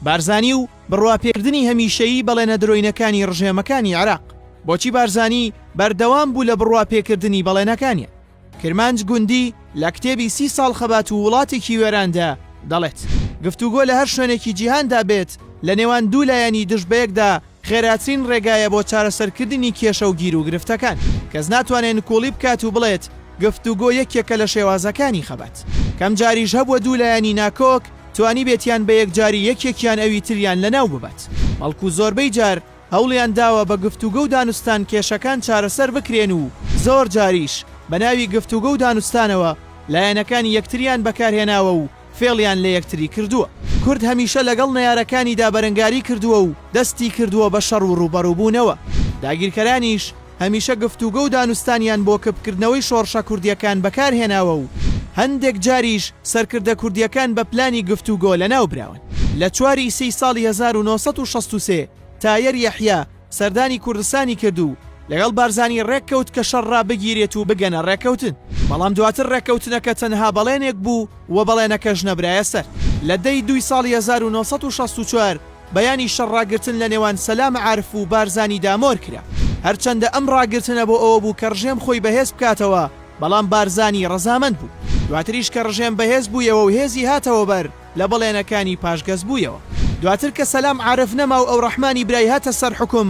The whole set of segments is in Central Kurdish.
بارزانی و بڕواپێکردنی هەمیشەیی بەڵێنە درۆینەکانی ڕژێمەکانی عێراق. بۆچی بارزانی بەردەوام بوو لە بڕواپێکردنی بەڵێنەکانیە؟ کرمانج گوندی لە کتێبی 30 ساڵ خەبات و وڵاتێکی وێراندا دەڵێت گفتوگۆ لە هەر شوێنێکی جیهاندا بێت لە نێوان دوو لایەنی دژبەیەکدا خێراترین ڕێگایە بۆ چارەسەرکردنی کێشە و گیر و گرفتەکان. کەس ناتوانێت نکۆڵی بکات و بڵێت گفتوگۆ یەکێکە لە شێوازەکانی خەبات. کەم جاریش هەبووە دوو لایەنی ناکۆک توانی بێتیان بە یەکجاری یەکێکیان ئەوی تریان لەناو ببات. بەڵکو زۆربەی جار هەوڵیان داوە بە گفتوگە و دانوستان کێشەکان چارەسەر بکرێن و زۆر جاریش بە ناوی گفتوگە و دانوستانەوە لایەنەکانی یەکتریان بەکارهێناوە و فێڵیان لە یەکتری کردووە. کورد هەمیشە لەگەڵ نەیارەکانیدا بەرەنگاری کردووە و دەستی کردووە بە شەڕ و ڕوبەڕووبوونەوە. داگیرکەرانیش هەمیشە گفتوگە و دانوستانیان بۆ کەپکردنەوەی شۆڕشە کوردیەکان بەکارهێناوە و هەندێک جاریش سەرکردە کوردیەکان بە پلانی گفتوگۆ لەناو براون. لە 4 ساڵی 1963 تایر یەحیا سەردانی کوردستانی کردو لەگەڵ بارزانی ڕێککەوت کە شەڕ بگیرێت و بگەنە ڕێکەوتن. بەڵام دواتر ڕێکەوتنەکە تەنها بەڵێنێک بوو و بەڵێنەکەش نەبرایە سەر. لە دەی 2 ساڵی 1964 بەیانی شەڕاگرتن لە نێوان سەلام عارف و بارزانی دامۆر کرا. هەرچەندە ئەم ڕاگرتنە بۆ ئەوە بوو کە ڕژێم خۆی بەهێز بکاتەوە، بەڵام بارزانی ڕەزامەند بوو. دواتریش کە ڕژێم بەهێز بوویەوە و هێزی هاتەوە بەر لە بەڵێنەکانی پاشگەز بوویەوە. دواتر کە سەلام عارف نەما و ئەو ڕەحمانی برای هاتە سەر حکم،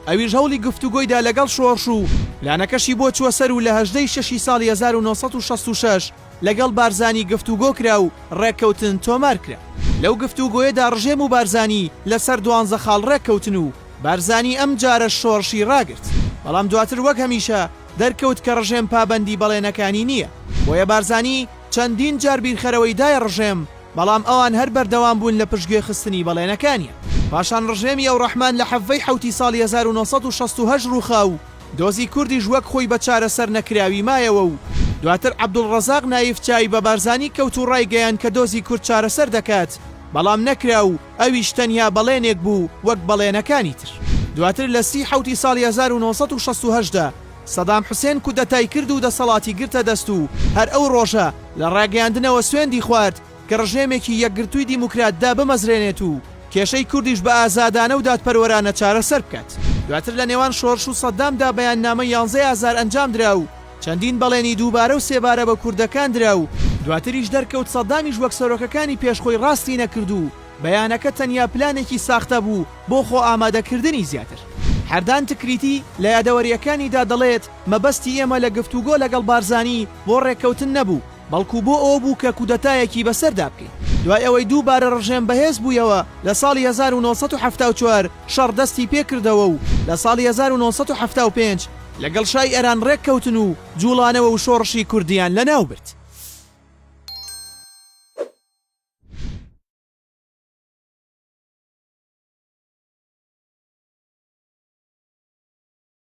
ئەویش هەوڵی گفتوگۆیدا لەگەڵ شۆڕش و لانەکەشی بۆ چوە سەر و لە 18 شەشی ساڵی 1966 لەگەڵ بارزانی گفتوگۆ کرا و ڕێککەوتن تۆمار کرا. لەو گفتوگۆیەدا ڕژێم و بارزانی لەسەر 12 خاڵ ڕێککەوتن و بارزانی ئەم جارە شۆڕشی ڕاگرت. بەڵام دواتر وەک هەمیشە دەرکەوت کە ڕژێم پابەندی بەڵێنەکانی نییە. بۆیە بارزانی چەندین جار بیرخەرەوەی دای ڕژێم، بەڵام ئەوان هەر بەردەوام بوون لە پشتگوێ خستنی بەڵێنەکانیە. پاشان ڕژێمی ئەو ڕەحمان لە حەڤەی حەوتی ساڵی 1968 ڕووخا و دۆزی کوردیش وەک خۆی بە چارەسەر نەکراوی مایەوە و دواتر عەبدوڵڕەزاق نایفچایی بە بارزانی کەوت و ڕایگەیان کە دۆزی کورد چارەسەر دەکات، بەڵام نەکرا و ئەویش تەنیا بەڵێنێک بوو وەک بەڵێنەکانی تر. دواتر لە 30 حەوتی ساڵی 1968دا سەدام حوسێن کودەتای کرد و دەسەڵاتی گرتە دەست و هەر ئەو ڕۆژە لە ڕاگەیاندنەوە سوێندی خوارد کە ڕژێمێکی یەکگرتووی دیموکراتدا بمەزرێنێت و کێشەی کوردیش بە ئازادانە و دادپەروەرانە چارەسەر بکات. دواتر لە نێوان شۆڕش و سەدامدا بەیاننامە 11,000 ئەنجام درا و چەندین بەڵێنی دووبارە و سێبارە بە کوردەکان درا و دواتریش دەرکەوت سەدامیش وەک سەرۆکەکانی پێشخۆی ڕاستی نەکرد و بەیانەکە تەنیا پلانێکی ساختە بوو بۆ خۆ ئامادەکردنی زیاتر. هەردان تکریتی لە یادەوەریەکانیدا دەڵێت مەبەستی ئێمە لە گفتوگۆ لەگەڵ بارزانی بۆ ڕێککەوتن نەبوو، بەڵکو بۆ ئەوە بوو کە کودەتایەکی بەسەردا بکەین. دوای ئەوەی دووبارە ڕژێم بەهێز بوویەوە لە ساڵی 1974 شەڕ دەستی پێکردەوە و لە ساڵی 1975 لەگەڵ شای ئێران ڕێککەوتن و جوڵانەوە و شۆڕشی کوردیان لەناو برد.